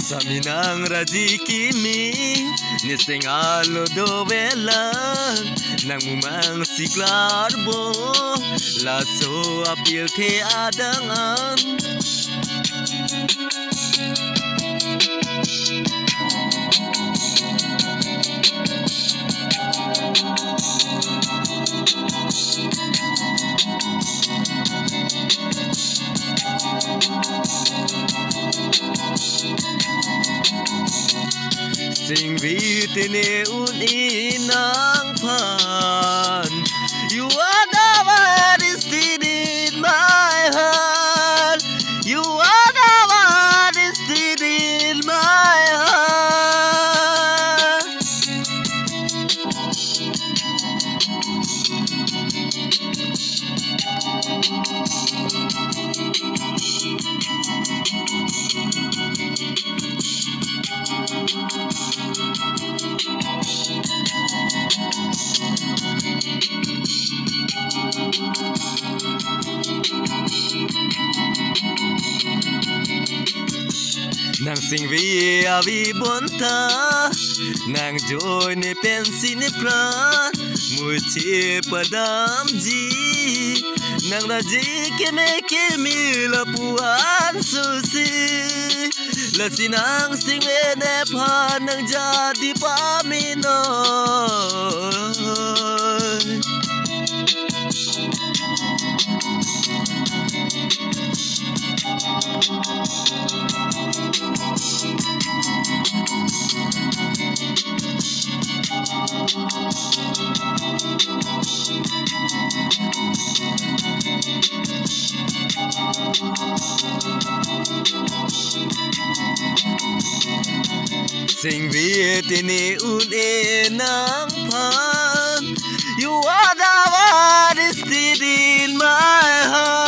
Saminang radikimi nisengalo dovelan nang mumang siklarbo laso apil te adangan sing vitine uninang pan. You are the one is in my heart. You are the one is in my heart. Nang singvi avi bonta nang joy ni pensi ni pran muci padam ji nang raji ke me lapuan susi lasinang singve ne pa nang jadi pamino. Sing vitini unenang pan. You are the one is in my heart.